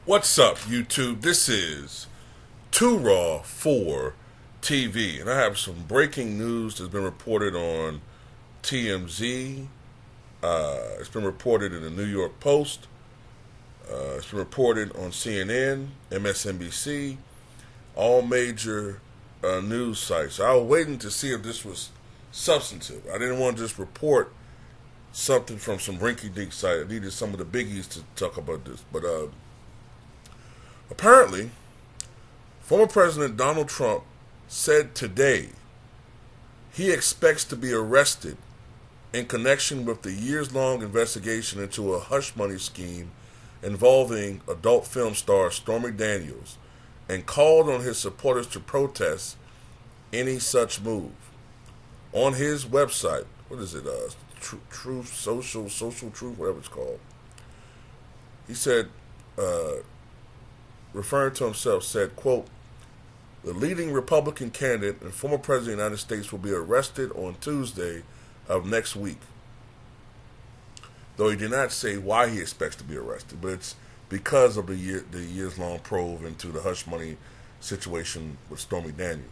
What's up, YouTube? This is Too Raw for TV, and I have some breaking news that's been reported on TMZ. It's been reported in the New York Post. It's been reported on CNN, MSNBC, all major news sites. I was waiting to see if this was substantive. I didn't want to just report something from some rinky-dink site. I needed some of the biggies to talk about this, but apparently, former President Donald Trump said today he expects to be arrested in connection with the years-long investigation into a hush money scheme involving adult film star Stormy Daniels, and called on his supporters to protest any such move. On his website, what is it, Truth Social Truth, whatever it's called, he said, referring to himself, said, quote, "The leading Republican candidate and former president of the United States will be arrested on Tuesday of next week." Though he did not say why he expects to be arrested, but it's because of the years-long probe into the hush money situation with Stormy Daniels.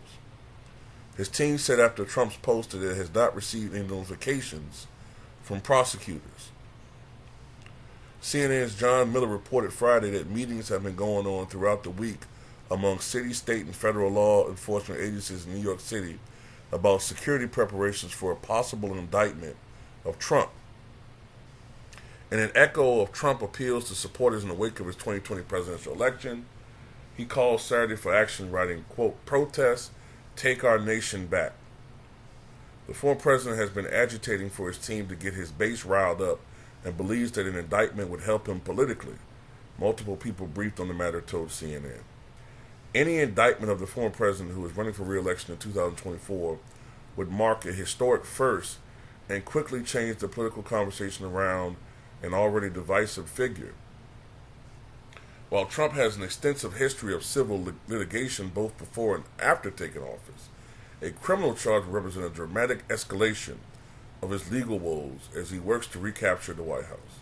His team said after Trump's post that it has not received any notifications from prosecutors. CNN's John Miller reported Friday that meetings have been going on throughout the week among city, state, and federal law enforcement agencies in New York City about security preparations for a possible indictment of Trump. In an echo of Trump appeals to supporters in the wake of his 2020 presidential election, he called Saturday for action, writing, quote, "Protest, take our nation back." The former president has been agitating for his team to get his base riled up and believes that an indictment would help him politically. Multiple people briefed on the matter told CNN. Any indictment of the former president who is running for re-election in 2024 would mark a historic first and quickly change the political conversation around an already divisive figure. While Trump has an extensive history of civil litigation both before and after taking office, a criminal charge would represent a dramatic escalation of his legal woes as he works to recapture the White House.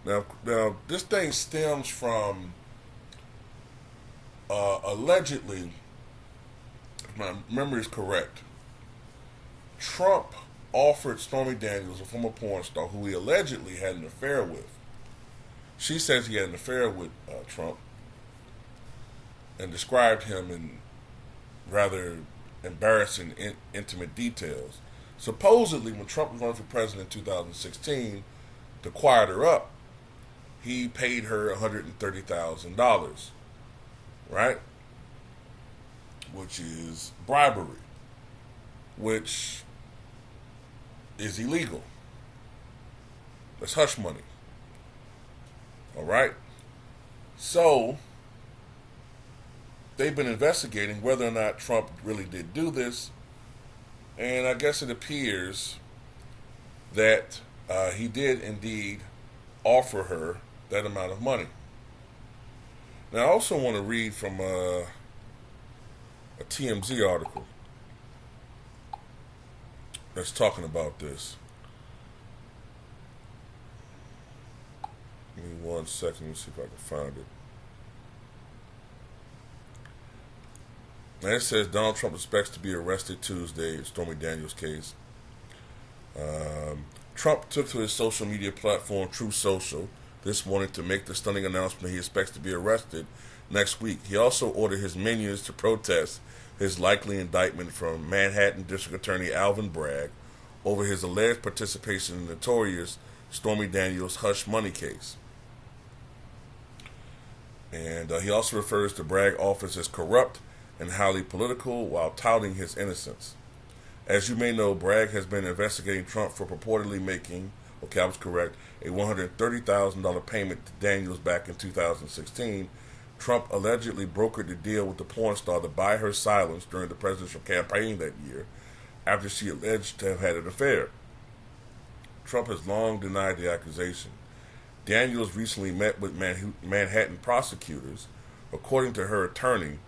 Now this thing stems from allegedly, if my memory is correct, Trump offered Stormy Daniels, a former porn star who he allegedly had an affair with. She says he had an affair with Trump and described him in rather embarrassing, intimate details. Supposedly, when Trump was running for president in 2016, to quiet her up, he paid her $130,000, right? Which is bribery, which is illegal. That's hush money. All right? So, they've been investigating whether or not Trump really did do this. And I guess it appears that he did indeed offer her that amount of money. Now, I also want to read from a TMZ article that's talking about this. Give me 1 second. Let me see if I can find it. Now it says Donald Trump expects to be arrested Tuesday in Stormy Daniels' case. Trump took to his social media platform Truth Social this morning to make the stunning announcement he expects to be arrested next week. He also ordered his minions to protest his likely indictment from Manhattan District Attorney Alvin Bragg over his alleged participation in the notorious Stormy Daniels hush money case. And he also refers to Bragg's office as corrupt and highly political while touting his innocence. As you may know, Bragg has been investigating Trump for purportedly making, okay, I was correct, a $130,000 payment to Daniels back in 2016. Trump allegedly brokered the deal with the porn star to buy her silence during the presidential campaign that year after she alleged to have had an affair. Trump has long denied the accusation. Daniels recently met with Manhattan prosecutors, according to her attorney,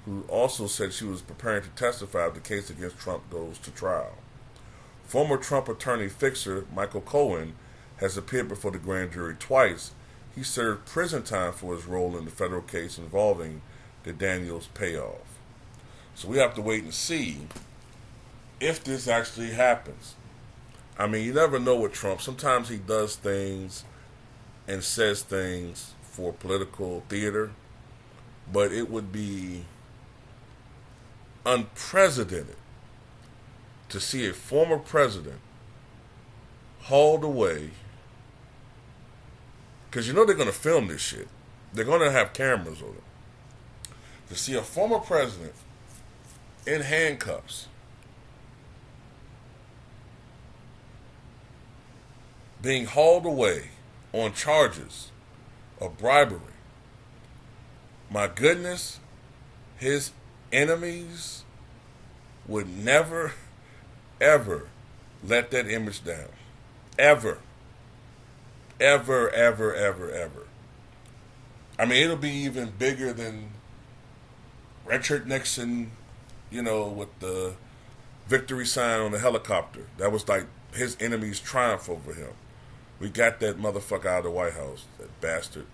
who also said she was preparing to testify if the case against Trump goes to trial. Former Trump attorney fixer Michael Cohen has appeared before the grand jury twice he served prison time for his role in the federal case involving the Daniels payoff. So we have to wait and see if this actually happens. I mean, you never know with Trump. Sometimes he does things and says things for political theater, but it would be unprecedented to see a former president hauled away, because you know they're going to film this shit. They're going to have cameras on it. To see a former president in handcuffs being hauled away on charges of bribery. My goodness, his enemies would never, ever let that image down. Ever. Ever, ever, ever, ever. I mean, it'll be even bigger than Richard Nixon, with the victory sign on the helicopter. That was like his enemies' triumph over him. We got that motherfucker out of the White House, that bastard.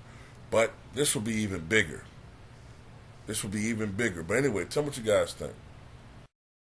But this will be even bigger. This will be even bigger. But anyway, tell me what you guys think.